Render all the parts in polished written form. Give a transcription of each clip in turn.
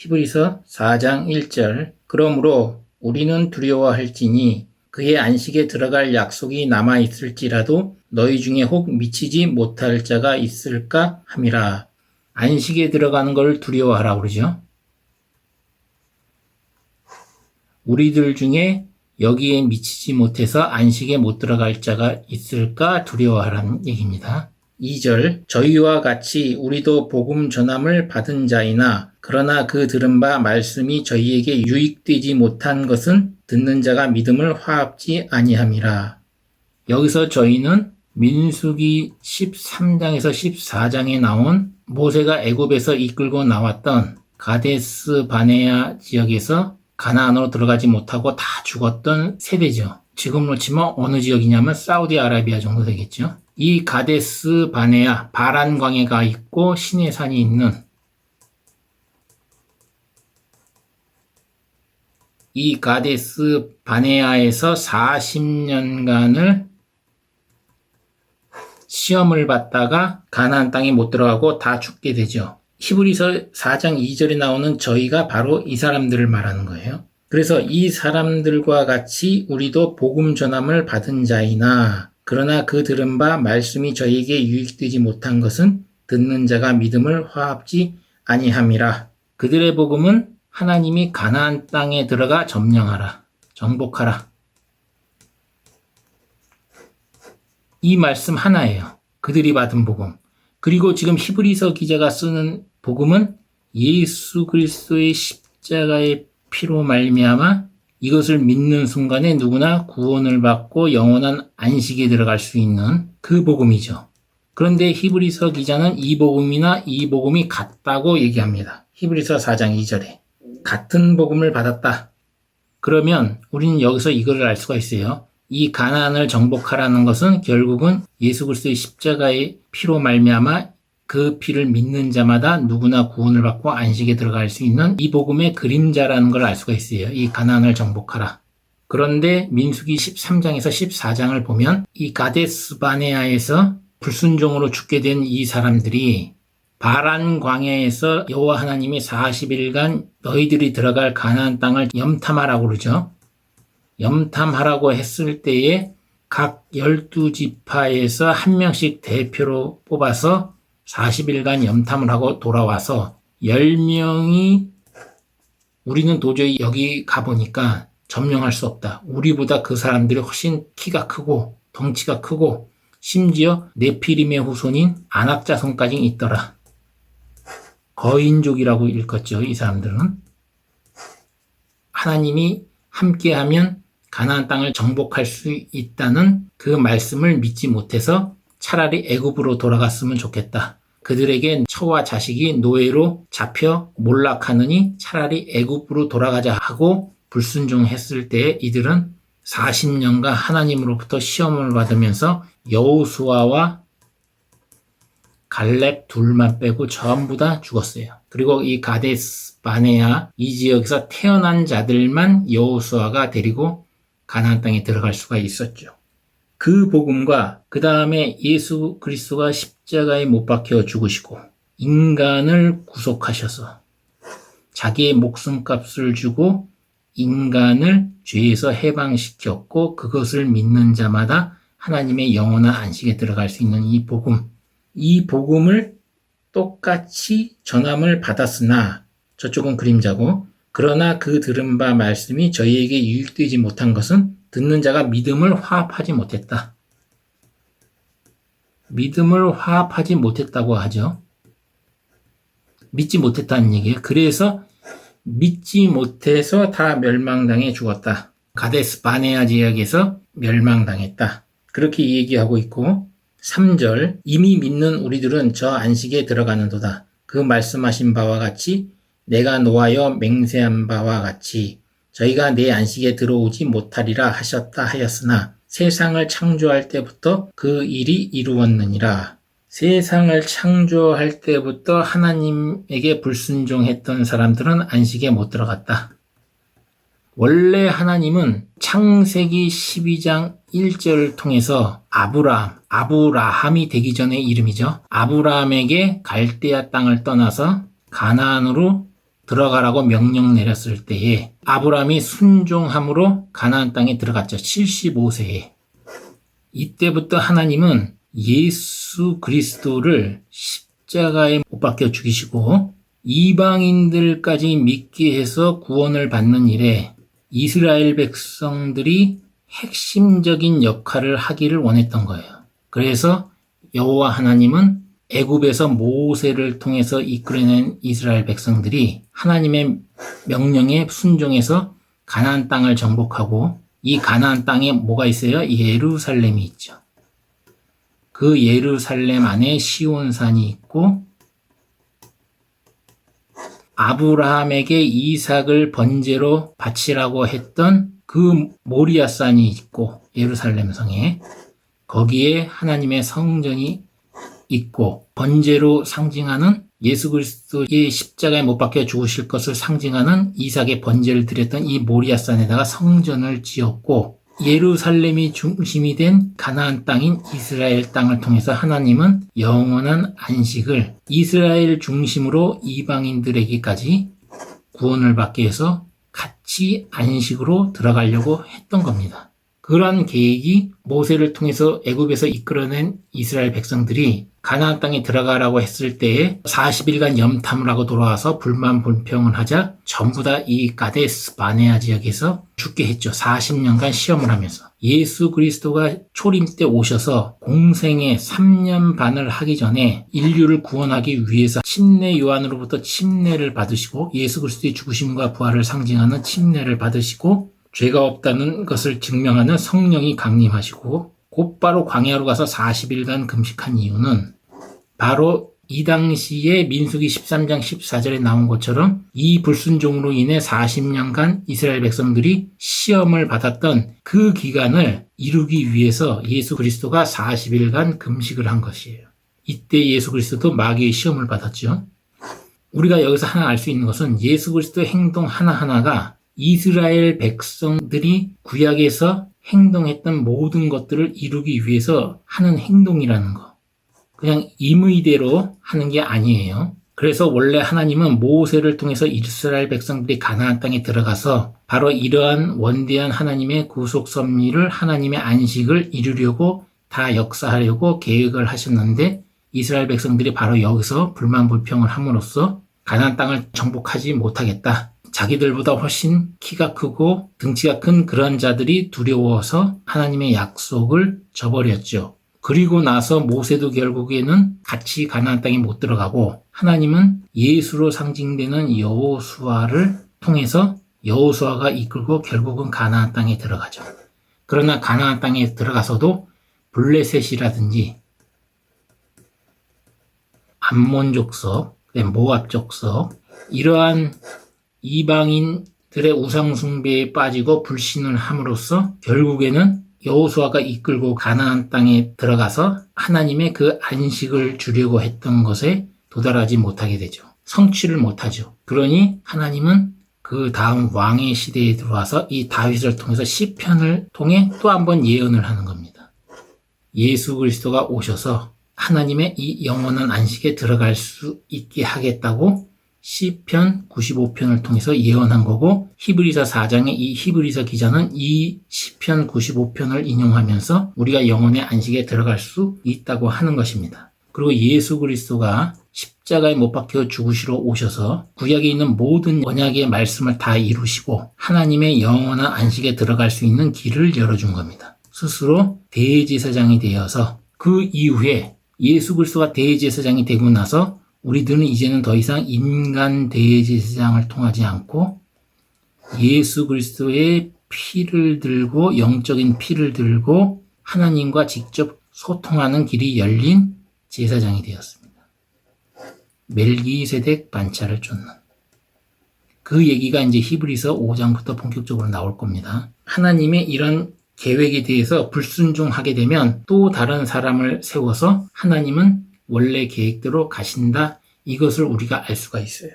히브리서 4장 1절. 그러므로 우리는 두려워할지니 그의 안식에 들어갈 약속이 남아 있을지라도 너희 중에 혹 미치지 못할 자가 있을까 함이라. 안식에 들어가는 걸 두려워하라 그러죠. 우리들 중에 여기에 미치지 못해서 안식에 못 들어갈 자가 있을까 두려워하라는 얘기입니다. 2절. 저희와 같이 우리도 복음 전함을 받은 자이나 그러나 그 들은 바 말씀이 저희에게 유익되지 못한 것은 듣는 자가 믿음을 화합지 아니함이라. 여기서 저희는 민수기 13장에서 14장에 나온 모세가 애굽에서 이끌고 나왔던 가데스 바네아 지역에서 가나안으로 들어가지 못하고 다 죽었던 세대죠. 지금으로 치면 어느 지역이냐면 사우디아라비아 정도 되겠죠. 이 가데스 바네아, 바란 광야가 있고 시내산이 있는 이 가데스 바네아에서 40년간을 시험을 받다가 가나안 땅에 못 들어가고 다 죽게 되죠. 히브리서 4장 2절에 나오는 저희가 바로 이 사람들을 말하는 거예요. 그래서 이 사람들과 같이 우리도 복음 전함을 받은 자이나 그러나 그 들은 바 말씀이 저희에게 유익되지 못한 것은 듣는 자가 믿음을 화합지 아니함이라. 그들의 복음은 하나님이 가나안 땅에 들어가 점령하라, 정복하라. 이 말씀 하나예요. 그들이 받은 복음. 그리고 지금 히브리서 기자가 쓰는 복음은 예수 그리스도의 십자가의 피로 말미암아 이것을 믿는 순간에 누구나 구원을 받고 영원한 안식에 들어갈 수 있는 그 복음이죠. 그런데 히브리서 기자는 이 복음이나 이 복음이 같다고 얘기합니다. 히브리서 4장 2절에 같은 복음을 받았다. 그러면 우리는 여기서 이걸 알 수가 있어요. 이 가나안을 정복하라는 것은 결국은 예수 그리스도의 십자가의 피로 말미암아 그 피를 믿는 자마다 누구나 구원을 받고 안식에 들어갈 수 있는 이 복음의 그림자라는 걸 알 수가 있어요. 이 가나안을 정복하라. 그런데 민수기 13장에서 14장을 보면 이 가데스 바네아에서 불순종으로 죽게 된 이 사람들이 바란 광야에서 여호와 하나님이 40일간 너희들이 들어갈 가나안 땅을 염탐하라고 그러죠. 염탐하라고 했을 때에 각 12지파에서 한 명씩 대표로 뽑아서 40일간 염탐을 하고 돌아와서 10명이 우리는 도저히 여기 가보니까 점령할 수 없다. 우리보다 그 사람들이 훨씬 키가 크고 덩치가 크고 심지어 네피림의 후손인 아낙 자손까지 있더라. 거인족이라고 일컫죠. 이 사람들은. 하나님이 함께하면 가나안 땅을 정복할 수 있다는 그 말씀을 믿지 못해서 차라리 애굽으로 돌아갔으면 좋겠다. 그들에게 처와 자식이 노예로 잡혀 몰락하느니 차라리 애굽으로 돌아가자 하고 불순종했을 때 이들은 40년간 하나님으로부터 시험을 받으면서 여호수아와 갈렙 둘만 빼고 전부 다 죽었어요. 그리고 이 가데스 바네아 이 지역에서 태어난 자들만 여호수아가 데리고 가나안 땅에 들어갈 수가 있었죠. 그 복음과 그 다음에 예수 그리스도가 십자가에 못 박혀 죽으시고 인간을 구속하셔서 자기의 목숨값을 주고 인간을 죄에서 해방시켰고 그것을 믿는 자마다 하나님의 영원한 안식에 들어갈 수 있는 이 복음, 이 복음을 똑같이 전함을 받았으나 저쪽은 그림자고 그러나 그 들은 바 말씀이 저희에게 유익되지 못한 것은 듣는 자가 믿음을 화합하지 못했다. 믿음을 화합하지 못했다고 하죠. 믿지 못했다는 얘기예요. 그래서 믿지 못해서 다 멸망당해 죽었다. 가데스 바네아 지역에서 멸망당했다. 그렇게 얘기하고 있고 3절 이미 믿는 우리들은 저 안식에 들어가는도다. 그 말씀하신 바와 같이 내가 노하여 맹세한 바와 같이 저희가 내 안식에 들어오지 못하리라 하셨다 하였으나 세상을 창조할 때부터 그 일이 이루었느니라. 세상을 창조할 때부터 하나님에게 불순종했던 사람들은 안식에 못 들어갔다. 원래 하나님은 창세기 12장 1절을 통해서 아브라함이 되기 전의 이름이죠. 아브라함에게 갈대아 땅을 떠나서 가나안으로 들어가라고 명령 내렸을 때에 아브라함이 순종함으로 가나안 땅에 들어갔죠. 75세에. 이때부터 하나님은 예수 그리스도를 십자가에 못 박혀 죽이시고 이방인들까지 믿게 해서 구원을 받는 일에 이스라엘 백성들이 핵심적인 역할을 하기를 원했던 거예요. 그래서 여호와 하나님은 애굽에서 모세를 통해서 이끌어낸 이스라엘 백성들이 하나님의 명령에 순종해서 가나안 땅을 정복하고 이 가나안 땅에 뭐가 있어요? 예루살렘이 있죠. 그 예루살렘 안에 시온산이 있고 아브라함에게 이삭을 번제로 바치라고 했던 그 모리아산이 있고 예루살렘 성에 거기에 하나님의 성전이 있고 번제로 상징하는 예수 그리스도의 십자가에 못 박혀 죽으실 것을 상징하는 이삭의 번제를 드렸던 이 모리아산에다가 성전을 지었고 예루살렘이 중심이 된 가나안 땅인 이스라엘 땅을 통해서 하나님은 영원한 안식을 이스라엘 중심으로 이방인들에게까지 구원을 받게 해서 같이 안식으로 들어가려고 했던 겁니다. 그러한 계획이 모세를 통해서 애굽에서 이끌어낸 이스라엘 백성들이 가나안 땅에 들어가라고 했을 때에 40일간 염탐을 하고 돌아와서 불만 불평을 하자 전부 다 이 가데스 바네아 지역에서 죽게 했죠. 40년간 시험을 하면서. 예수 그리스도가 초림 때 오셔서 공생의 3년 반을 하기 전에 인류를 구원하기 위해서 침례 요한으로부터 침례를 받으시고 예수 그리스도의 죽으심과 부활을 상징하는 침례를 받으시고 죄가 없다는 것을 증명하는 성령이 강림하시고 곧바로 광야로 가서 40일간 금식한 이유는 바로 이 당시에 민수기 13장 14절에 나온 것처럼 이 불순종으로 인해 40년간 이스라엘 백성들이 시험을 받았던 그 기간을 이루기 위해서 예수 그리스도가 40일간 금식을 한 것이에요. 이때 예수 그리스도도 마귀의 시험을 받았죠. 우리가 여기서 하나 알 수 있는 것은 예수 그리스도의 행동 하나하나가 이스라엘 백성들이 구약에서 행동했던 모든 것들을 이루기 위해서 하는 행동이라는 거. 그냥 임의대로 하는 게 아니에요. 그래서 원래 하나님은 모세를 통해서 이스라엘 백성들이 가나안 땅에 들어가서 바로 이러한 원대한 하나님의 구속 섭리를 하나님의 안식을 이루려고 다 역사하려고 계획을 하셨는데 이스라엘 백성들이 바로 여기서 불만 불평을 함으로써 가나안 땅을 정복하지 못하겠다. 자기들보다 훨씬 키가 크고 등치가 큰 그런 자들이 두려워서 하나님의 약속을 저버렸죠. 그리고 나서 모세도 결국에는 같이 가나안 땅에 못 들어가고 하나님은 예수로 상징되는 여호수아를 통해서 여호수아가 이끌고 결국은 가나안 땅에 들어가죠. 그러나 가나안 땅에 들어가서도 블레셋이라든지 암몬 족속, 모압 족속 이러한 이방인들의 우상숭배에 빠지고 불신을 함으로써 결국에는 여호수아가 이끌고 가나안 땅에 들어가서 하나님의 그 안식을 주려고 했던 것에 도달하지 못하게 되죠. 성취를 못하죠. 그러니 하나님은 그 다음 왕의 시대에 들어와서 이 다윗을 통해서 시편을 통해 또 한 번 예언을 하는 겁니다. 예수 그리스도가 오셔서 하나님의 이 영원한 안식에 들어갈 수 있게 하겠다고 시편 95편을 통해서 예언한 거고 히브리서 4장의 이 히브리서 기자는 이 시편 95편을 인용하면서 우리가 영혼의 안식에 들어갈 수 있다고 하는 것입니다. 그리고 예수 그리스도가 십자가에 못 박혀 죽으시러 오셔서 구약에 있는 모든 언약의 말씀을 다 이루시고 하나님의 영원한 안식에 들어갈 수 있는 길을 열어준 겁니다. 스스로 대제사장이 되어서 그 이후에 예수 그리스도가 대제사장이 되고 나서 우리들은 이제는 더 이상 인간 대제사장을 통하지 않고 예수 그리스도의 피를 들고 영적인 피를 들고 하나님과 직접 소통하는 길이 열린 제사장이 되었습니다. 멜기세덱 반차를 쫓는 그 얘기가 이제 히브리서 5장부터 본격적으로 나올 겁니다. 하나님의 이런 계획에 대해서 불순종하게 되면 또 다른 사람을 세워서 하나님은 원래 계획대로 가신다. 이것을 우리가 알 수가 있어요.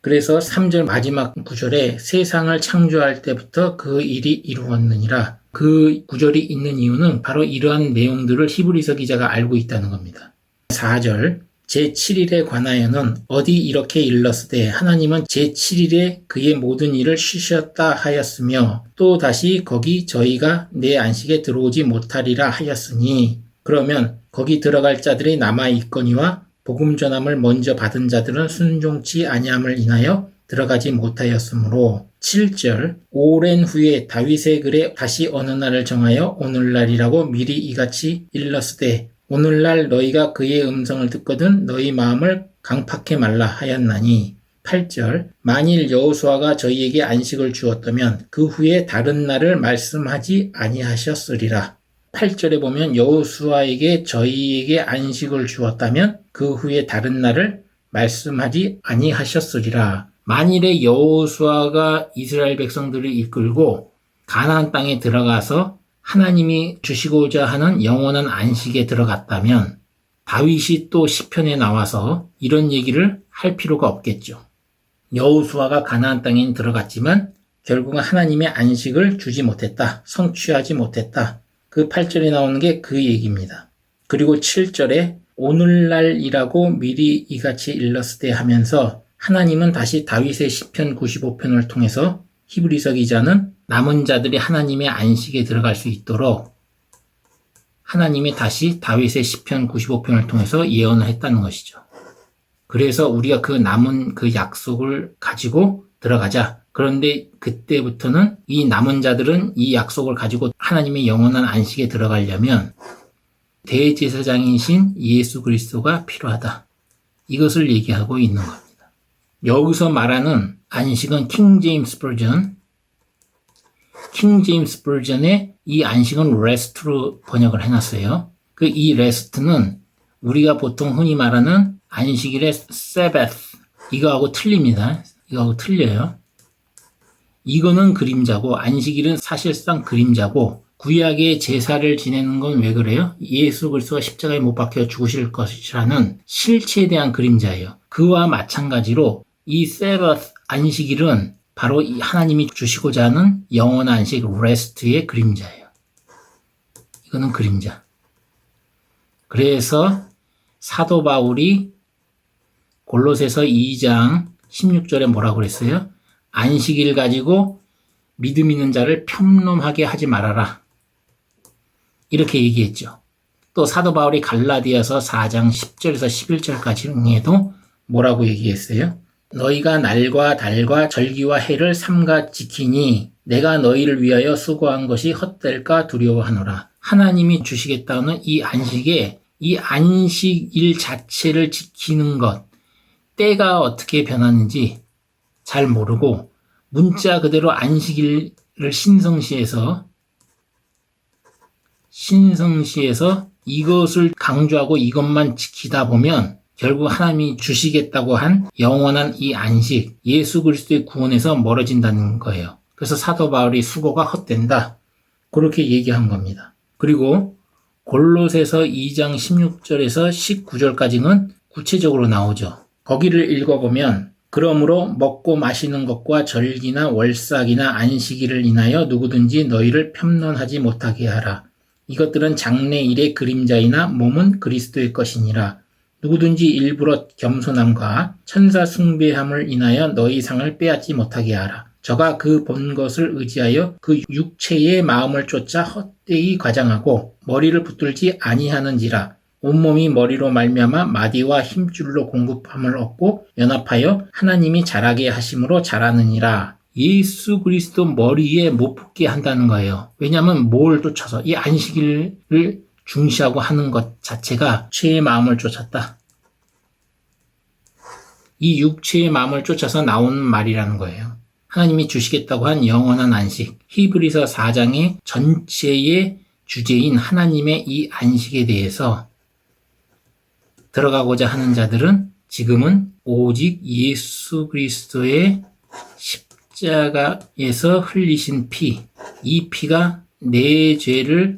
그래서 3절 마지막 구절에 세상을 창조할 때부터 그 일이 이루었느니라. 그 구절이 있는 이유는 바로 이러한 내용들을 히브리서 기자가 알고 있다는 겁니다. 4절 제7일에 관하여는 어디 이렇게 일렀으되 하나님은 제7일에 그의 모든 일을 쉬셨다 하였으며 또 다시 거기 저희가 내 안식에 들어오지 못하리라 하였으니 그러면 거기 들어갈 자들이 남아 있거니와 복음 전함을 먼저 받은 자들은 순종치 아니함을 인하여 들어가지 못하였으므로 7절 오랜 후에 다윗의 글에 다시 어느 날을 정하여 오늘날이라고 미리 이같이 일렀으되 오늘날 너희가 그의 음성을 듣거든 너희 마음을 강팍해 말라 하였나니 8절 만일 여호수아가 저희에게 안식을 주었다면 그 후에 다른 날을 말씀하지 아니하셨으리라. 8절에 보면 여호수아에게 저희에게 안식을 주었다면 그 후에 다른 날을 말씀하지 아니하셨으리라. 만일에 여호수아가 이스라엘 백성들을 이끌고 가나안 땅에 들어가서 하나님이 주시고자 하는 영원한 안식에 들어갔다면 다윗이 또 시편에 나와서 이런 얘기를 할 필요가 없겠죠. 여호수아가 가나안 땅에 들어갔지만 결국은 하나님의 안식을 주지 못했다. 성취하지 못했다. 그 8절에 나오는 게 그 얘기입니다. 그리고 7절에 오늘날이라고 미리 이같이 일렀으되 하면서 하나님은 다시 다윗의 시편 95편을 통해서 히브리서 기자는 남은 자들이 하나님의 안식에 들어갈 수 있도록 하나님이 다시 다윗의 시편 95편을 통해서 예언을 했다는 것이죠. 그래서 우리가 그 남은 그 약속을 가지고 들어가자. 그런데 그때부터는 이 남은 자들은 이 약속을 가지고 하나님의 영원한 안식에 들어가려면 대제사장이신 예수 그리스도가 필요하다. 이것을 얘기하고 있는 겁니다. 여기서 말하는 안식은 킹 제임스 버전의 이 안식은 rest로 번역을 해놨어요. 그 이 rest는 우리가 보통 흔히 말하는 안식일의 sabbath 이거하고 틀립니다. 이거하고 틀려요. 이거는 그림자고 안식일은 사실상 그림자고 구약의 제사를 지내는 건 왜 그래요? 예수 그리스도가 십자가에 못 박혀 죽으실 것이라는 실체에 대한 그림자예요. 그와 마찬가지로 이 세바스 안식일은 바로 이 하나님이 주시고자 하는 영원한 안식 레스트의 그림자예요. 이거는 그림자. 그래서 사도 바울이 골로새서 2장 16절에 뭐라고 그랬어요? 안식일 가지고 믿음 있는 자를 평론하게 하지 말아라. 이렇게 얘기했죠. 또 사도 바울이 갈라디아서 4장 10절에서 11절까지에도 뭐라고 얘기했어요? 너희가 날과 달과 절기와 해를 삼가 지키니 내가 너희를 위하여 수고한 것이 헛될까 두려워하노라. 하나님이 주시겠다는 이 안식에 이 안식일 자체를 지키는 것, 때가 어떻게 변하는지 잘 모르고 문자 그대로 안식일을 신성시해서 이것을 강조하고 이것만 지키다 보면 결국 하나님이 주시겠다고 한 영원한 이 안식, 예수 그리스도의 구원에서 멀어진다는 거예요. 그래서 사도 바울이 수고가 헛된다. 그렇게 얘기한 겁니다. 그리고 골로새서 2장 16절에서 19절까지는 구체적으로 나오죠. 거기를 읽어보면 그러므로 먹고 마시는 것과 절기나 월삭이나 안식일을 인하여 누구든지 너희를 편론하지 못하게 하라. 이것들은 장래일의 그림자이나 몸은 그리스도의 것이니라. 누구든지 일부러 겸손함과 천사 숭배함을 인하여 너희 상을 빼앗지 못하게 하라. 저가 그 본 것을 의지하여 그 육체의 마음을 쫓아 헛되이 과장하고 머리를 붙들지 아니하는지라. 온몸이 머리로 말미암아 마디와 힘줄로 공급함을 얻고 연합하여 하나님이 자라게 하심으로 자라느니라. 예수 그리스도 머리에 못 붙게 한다는 거예요. 왜냐하면 뭘 쫓아서 이 안식일을 중시하고 하는 것 자체가 죄의 마음을 쫓았다. 이 육체의 마음을 쫓아서 나오는 말이라는 거예요. 하나님이 주시겠다고 한 영원한 안식, 히브리서 4장의 전체의 주제인 하나님의 이 안식에 대해서 들어가고자 하는 자들은 지금은 오직 예수 그리스도의 십자가에서 흘리신 피, 이 피가 내 죄를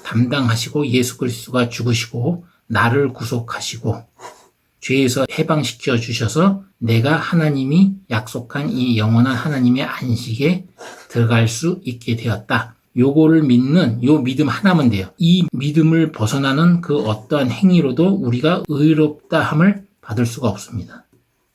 담당하시고 예수 그리스도가 죽으시고 나를 구속하시고 죄에서 해방시켜 주셔서 내가 하나님이 약속한 이 영원한 하나님의 안식에 들어갈 수 있게 되었다. 요거를 믿는 요 믿음 하나면 돼요. 이 믿음을 벗어나는 그 어떠한 행위로도 우리가 의롭다함을 받을 수가 없습니다.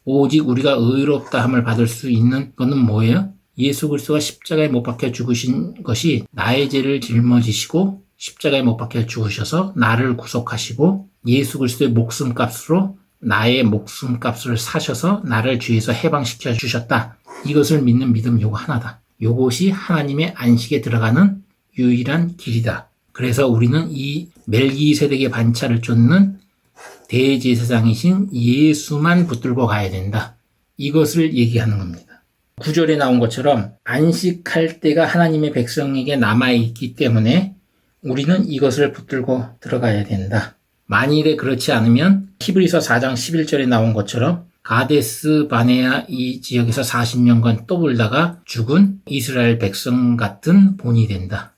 오직 우리가 의롭다함을 받을 수 있는 것은 뭐예요? 예수 그리스도가 십자가에 못 박혀 죽으신 것이 나의 죄를 짊어지시고 십자가에 못 박혀 죽으셔서 나를 구속하시고 예수 그리스도의 목숨값으로 나의 목숨값을 사셔서 나를 죄에서 해방시켜 주셨다. 이것을 믿는 믿음 요거 하나다. 요것이 하나님의 안식에 들어가는 유일한 길이다. 그래서 우리는 이 멜기세덱의 반차를 쫓는 대제사장이신 예수만 붙들고 가야 된다. 이것을 얘기하는 겁니다. 9절에 나온 것처럼 안식할 때가 하나님의 백성에게 남아있기 때문에 우리는 이것을 붙들고 들어가야 된다. 만일에 그렇지 않으면 히브리서 4장 11절에 나온 것처럼 가데스 바네아 이 지역에서 40년간 떠돌다가 죽은 이스라엘 백성 같은 본이 된다.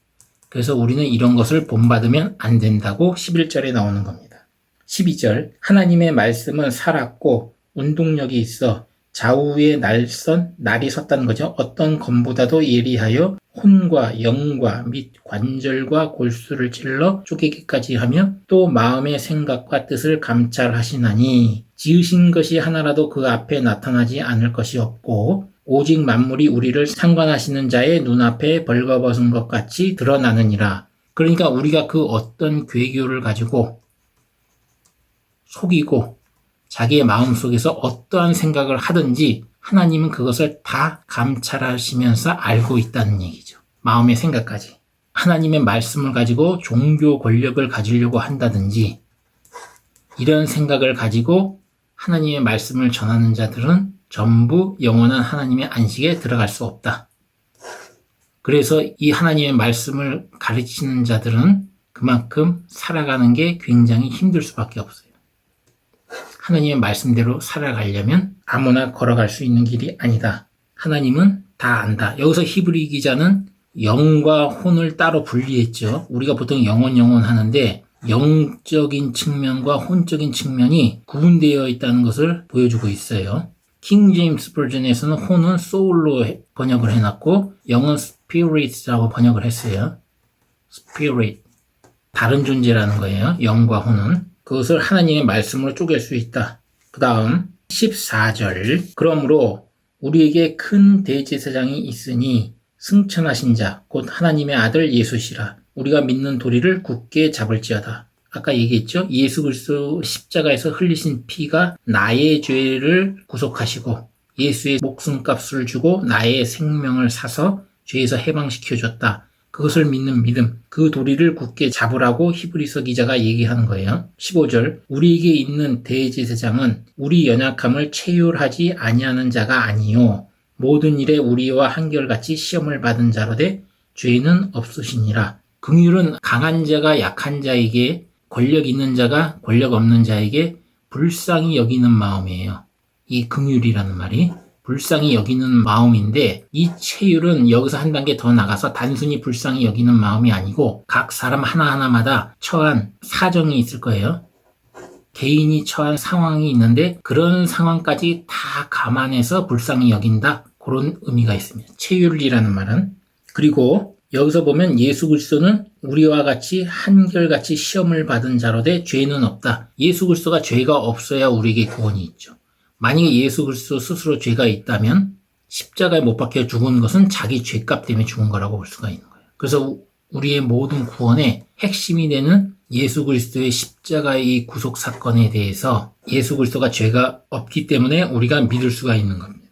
그래서 우리는 이런 것을 본받으면 안 된다고 11절에 나오는 겁니다. 12절 하나님의 말씀은 살았고 운동력이 있어 좌우에 날이 섰다는 거죠. 어떤 검보다도 예리하여 혼과 영과 및 관절과 골수를 찔러 쪼개기까지 하며 또 마음의 생각과 뜻을 감찰하시나니 지으신 것이 하나라도 그 앞에 나타나지 않을 것이 없고 오직 만물이 우리를 상관하시는 자의 눈앞에 벌거벗은 것 같이 드러나느니라. 그러니까 우리가 그 어떤 괴교를 가지고 속이고 자기의 마음속에서 어떠한 생각을 하든지 하나님은 그것을 다 감찰하시면서 알고 있다는 얘기죠. 마음의 생각까지. 하나님의 말씀을 가지고 종교 권력을 가지려고 한다든지 이런 생각을 가지고 하나님의 말씀을 전하는 자들은 전부 영원한 하나님의 안식에 들어갈 수 없다. 그래서 이 하나님의 말씀을 가르치는 자들은 그만큼 살아가는 게 굉장히 힘들 수밖에 없어요. 하나님의 말씀대로 살아가려면 아무나 걸어갈 수 있는 길이 아니다. 하나님은 다 안다. 여기서 히브리 기자는 영과 혼을 따로 분리했죠. 우리가 보통 영혼 하는데 영적인 측면과 혼적인 측면이 구분되어 있다는 것을 보여주고 있어요. 킹 제임스 버전에서는 혼은 soul로 번역을 해놨고 영은 spirit라고 번역을 했어요. spirit. 다른 존재라는 거예요. 영과 혼은. 그것을 하나님의 말씀으로 쪼갤 수 있다. 그 다음 14절 그러므로 우리에게 큰 대제사장이 있으니 승천하신 자 곧 하나님의 아들 예수시라. 우리가 믿는 도리를 굳게 잡을지어다. 아까 얘기했죠. 예수 그리스도 십자가에서 흘리신 피가 나의 죄를 구속하시고 예수의 목숨값을 주고 나의 생명을 사서 죄에서 해방시켜줬다. 그것을 믿는 믿음, 그 도리를 굳게 잡으라고 히브리서 기자가 얘기하는 거예요. 15절 우리에게 있는 대제사장은 우리 연약함을 체휼하지 아니하는 자가 아니요 모든 일에 우리와 한결같이 시험을 받은 자로되 죄는 없으시니라. 긍휼은 강한 자가 약한 자에게 권력 있는 자가 권력 없는 자에게 불쌍히 여기는 마음이에요. 이 긍휼이라는 말이 불쌍히 여기는 마음인데 이 체휼은 여기서 한 단계 더 나가서 단순히 불쌍히 여기는 마음이 아니고 각 사람 하나하나마다 처한 사정이 있을 거예요. 개인이 처한 상황이 있는데 그런 상황까지 다 감안해서 불쌍히 여긴다. 그런 의미가 있습니다. 체휼이라는 말은. 그리고 여기서 보면 예수 그리스도는 우리와 같이 한결같이 시험을 받은 자로되 죄는 없다. 예수 그리스도가 죄가 없어야 우리에게 구원이 있죠. 만약에 예수 그리스도 스스로 죄가 있다면 십자가에 못 박혀 죽은 것은 자기 죄값 때문에 죽은 거라고 볼 수가 있는 거예요. 그래서 우리의 모든 구원의 핵심이 되는 예수 그리스도의 십자가의 이 구속 사건에 대해서 예수 그리스도가 죄가 없기 때문에 우리가 믿을 수가 있는 겁니다.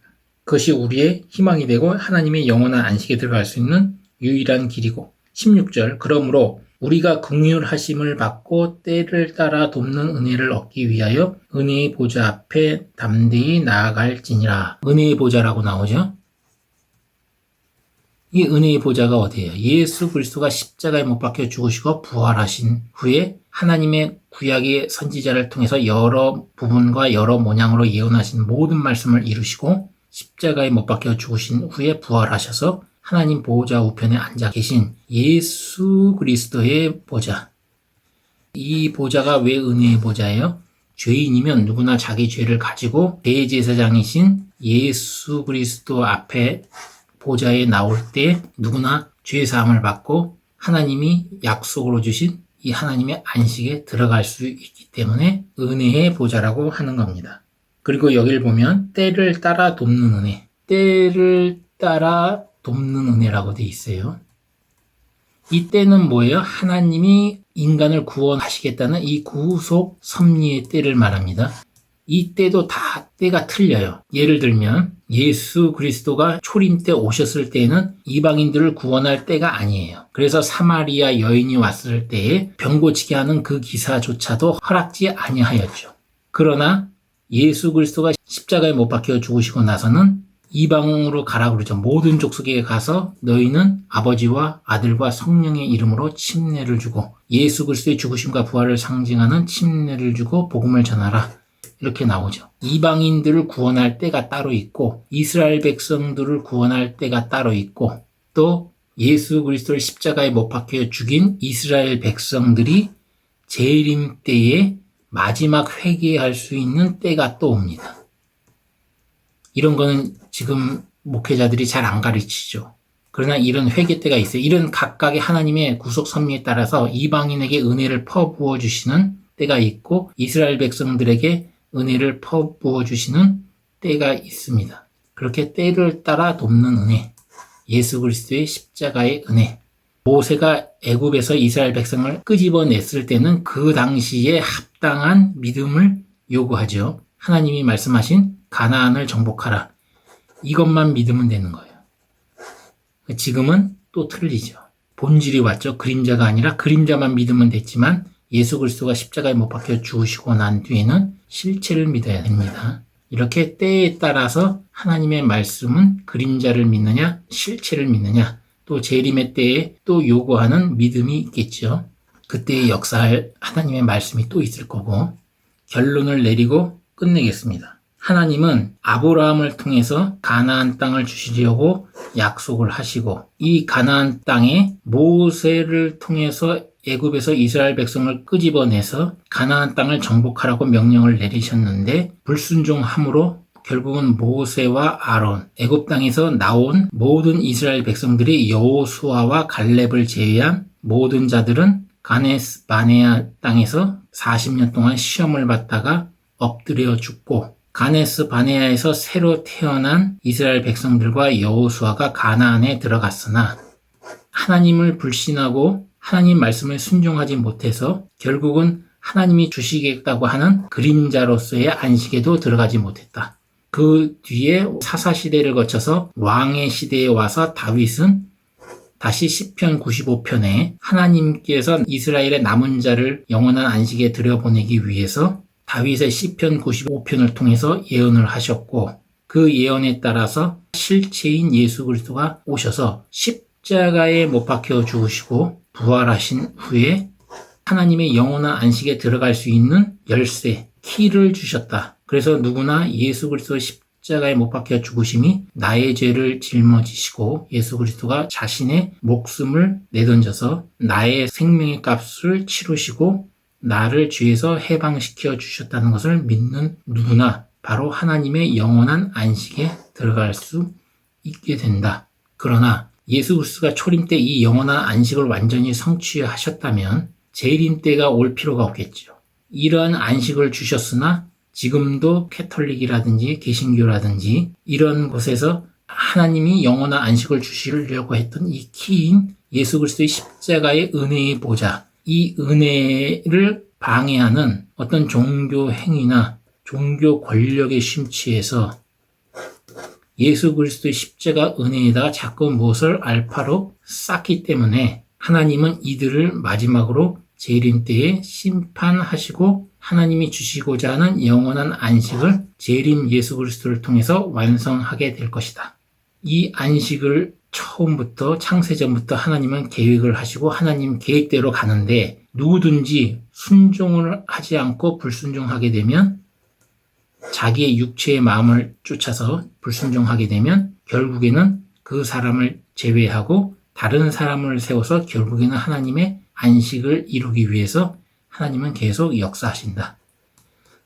그것이 우리의 희망이 되고 하나님의 영원한 안식에 들어갈 수 있는 유일한 길이고 16절 그러므로 우리가 긍휼하심을 받고 때를 따라 돕는 은혜를 얻기 위하여 은혜의 보좌 앞에 담대히 나아갈지니라. 은혜의 보좌라고 나오죠. 이 은혜의 보좌가 어디예요? 예수 그리스도가 십자가에 못 박혀 죽으시고 부활하신 후에 하나님의 구약의 선지자를 통해서 여러 부분과 여러 모양으로 예언하신 모든 말씀을 이루시고 십자가에 못 박혀 죽으신 후에 부활하셔서 하나님 보호자 우편에 앉아 계신 예수 그리스도의 보좌. 이 보좌가 왜 은혜의 보좌예요? 죄인이면 누구나 자기 죄를 가지고 대제사장이신 예수 그리스도 앞에 보좌에 나올 때 누구나 죄사함을 받고 하나님이 약속으로 주신 이 하나님의 안식에 들어갈 수 있기 때문에 은혜의 보좌라고 하는 겁니다. 그리고 여기를 보면 때를 따라 돕는 은혜, 때를 따라 돕는 은혜라고 돼 있어요. 이 때는 뭐예요? 하나님이 인간을 구원하시겠다는 이 구속 섭리의 때를 말합니다. 이 때도 다 때가 틀려요. 예를 들면 예수 그리스도가 초림 때 오셨을 때에는 이방인들을 구원할 때가 아니에요. 그래서 사마리아 여인이 왔을 때에 병 고치게 하는 그 기사조차도 허락지 아니하였죠. 그러나 예수 그리스도가 십자가에 못 박혀 죽으시고 나서는 이방으로 가라 그러죠. 모든 족속에 가서 너희는 아버지와 아들과 성령의 이름으로 침례를 주고 예수 그리스도의 죽으심과 부활을 상징하는 침례를 주고 복음을 전하라. 이렇게 나오죠. 이방인들을 구원할 때가 따로 있고 이스라엘 백성들을 구원할 때가 따로 있고 또 예수 그리스도를 십자가에 못 박혀 죽인 이스라엘 백성들이 재림 때에 마지막 회개할 수 있는 때가 또 옵니다. 이런 거는 지금 목회자들이 잘 안 가르치죠. 그러나 이런 회개 때가 있어요. 이런 각각의 하나님의 구속 섭리에 따라서 이방인에게 은혜를 퍼부어 주시는 때가 있고 이스라엘 백성들에게 은혜를 퍼부어 주시는 때가 있습니다. 그렇게 때를 따라 돕는 은혜, 예수 그리스도의 십자가의 은혜. 모세가 애굽에서 이스라엘 백성을 끄집어냈을 때는 그 당시에 합당한 믿음을 요구하죠. 하나님이 말씀하신 가나안을 정복하라. 이것만 믿으면 되는 거예요. 지금은 또 틀리죠. 본질이 왔죠. 그림자가 아니라 그림자만 믿으면 됐지만 예수 그리스도가 십자가에 못 박혀 죽으시고 난 뒤에는 실체를 믿어야 됩니다. 이렇게 때에 따라서 하나님의 말씀은 그림자를 믿느냐 실체를 믿느냐 또 재림의 때에 또 요구하는 믿음이 있겠죠. 그때에 역사할 하나님의 말씀이 또 있을 거고 결론을 내리고 끝내겠습니다. 하나님은 아브라함을 통해서 가나안 땅을 주시려고 약속을 하시고 이 가나안 땅에 모세를 통해서 애굽에서 이스라엘 백성을 끄집어내서 가나안 땅을 정복하라고 명령을 내리셨는데 불순종함으로 결국은 모세와 아론, 애굽 땅에서 나온 모든 이스라엘 백성들이 여호수아와 갈렙을 제외한 모든 자들은 가데스 바네아 땅에서 40년 동안 시험을 받다가 엎드려 죽고 가데스 바네아에서 새로 태어난 이스라엘 백성들과 여호수아가 가나안에 들어갔으나 하나님을 불신하고 하나님 말씀을 순종하지 못해서 결국은 하나님이 주시겠다고 하는 그림자로서의 안식에도 들어가지 못했다. 그 뒤에 사사시대를 거쳐서 왕의 시대에 와서 다윗은 다시 시편 95편에 하나님께서 이스라엘의 남은 자를 영원한 안식에 들여보내기 위해서 다윗의 시편 95편을 통해서 예언을 하셨고 그 예언에 따라서 실체인 예수 그리스도가 오셔서 십자가에 못 박혀 죽으시고 부활하신 후에 하나님의 영원한 안식에 들어갈 수 있는 열쇠, 키를 주셨다. 그래서 누구나 예수 그리스도 십자가에 못 박혀 죽으심이 나의 죄를 짊어지시고 예수 그리스도가 자신의 목숨을 내던져서 나의 생명의 값을 치르시고 나를 죄에서 해방시켜 주셨다는 것을 믿는 누구나 바로 하나님의 영원한 안식에 들어갈 수 있게 된다. 그러나 예수 그리스도가 초림 때 이 영원한 안식을 완전히 성취하셨다면 재림 때가 올 필요가 없겠죠. 이러한 안식을 주셨으나 지금도 캐톨릭이라든지 개신교라든지 이런 곳에서 하나님이 영원한 안식을 주시려고 했던 이 키인 예수 그리스도의 십자가의 은혜의 보좌, 이 은혜를 방해하는 어떤 종교 행위나 종교 권력에 심취해서 예수 그리스도의 십자가 은혜에다가 자꾸 무엇을 알파로 쌓기 때문에 하나님은 이들을 마지막으로 재림 때에 심판하시고 하나님이 주시고자 하는 영원한 안식을 재림 예수 그리스도를 통해서 완성하게 될 것이다. 이 안식을 처음부터 창세전부터 하나님은 계획을 하시고 하나님 계획대로 가는데 누구든지 순종을 하지 않고 불순종하게 되면 자기의 육체의 마음을 쫓아서 불순종하게 되면 결국에는 그 사람을 제외하고 다른 사람을 세워서 결국에는 하나님의 안식을 이루기 위해서 하나님은 계속 역사하신다.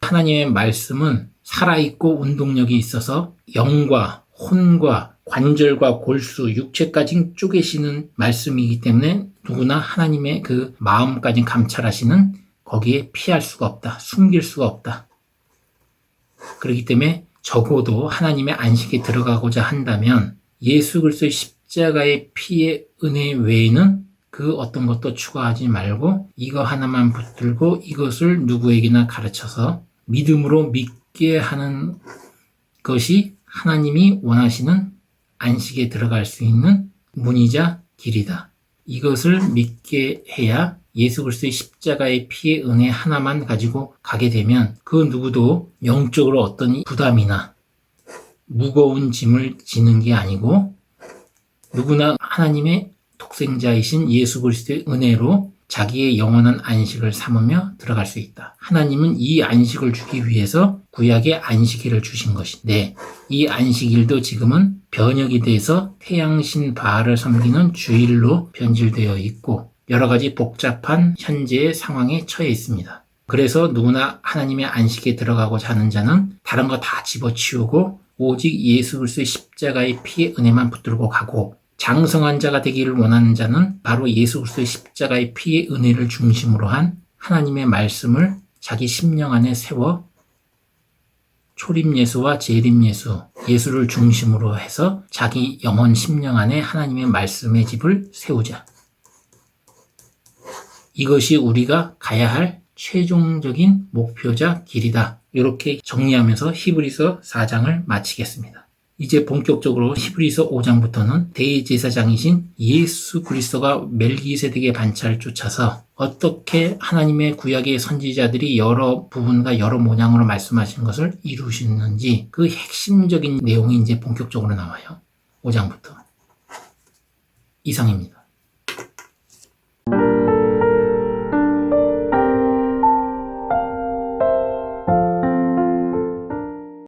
하나님의 말씀은 살아있고 운동력이 있어서 영과 혼과 관절과 골수, 육체까지 쪼개시는 말씀이기 때문에 누구나 하나님의 그 마음까지 감찰하시는 거기에 피할 수가 없다. 숨길 수가 없다. 그렇기 때문에 적어도 하나님의 안식에 들어가고자 한다면 예수 그리스도의 십자가의 피의 은혜 외에는 그 어떤 것도 추가하지 말고 이거 하나만 붙들고 이것을 누구에게나 가르쳐서 믿음으로 믿게 하는 것이 하나님이 원하시는 안식에 들어갈 수 있는 문이자 길이다. 이것을 믿게 해야 예수 그리스도의 십자가의 피의 은혜 하나만 가지고 가게 되면 그 누구도 영적으로 어떤 부담이나 무거운 짐을 지는 게 아니고 누구나 하나님의 독생자이신 예수 그리스도의 은혜로 자기의 영원한 안식을 삼으며 들어갈 수 있다. 하나님은 이 안식을 주기 위해서 구약의 안식일을 주신 것인데 이 안식일도 지금은 변혁이 돼서 태양신 바알을 섬기는 주일로 변질되어 있고 여러 가지 복잡한 현재의 상황에 처해 있습니다. 그래서 누구나 하나님의 안식에 들어가고자 하는 자는 다른 거 다 집어치우고 오직 예수 그리스도의 십자가의 피의 은혜만 붙들고 가고 장성한 자가 되기를 원하는 자는 바로 예수 그리스도의 십자가의 피의 은혜를 중심으로 한 하나님의 말씀을 자기 심령 안에 세워 초림예수와 재림예수, 예수를 중심으로 해서 자기 영혼 심령 안에 하나님의 말씀의 집을 세우자. 이것이 우리가 가야 할 최종적인 목표자 길이다. 이렇게 정리하면서 히브리서 4장을 마치겠습니다. 이제 본격적으로 히브리서 5장부터는 대제사장이신 예수 그리스도가 멜기세덱의 반차를 쫓아서 어떻게 하나님의 구약의 선지자들이 여러 부분과 여러 모양으로 말씀하신 것을 이루셨는지 그 핵심적인 내용이 이제 본격적으로 나와요. 5장부터. 이상입니다.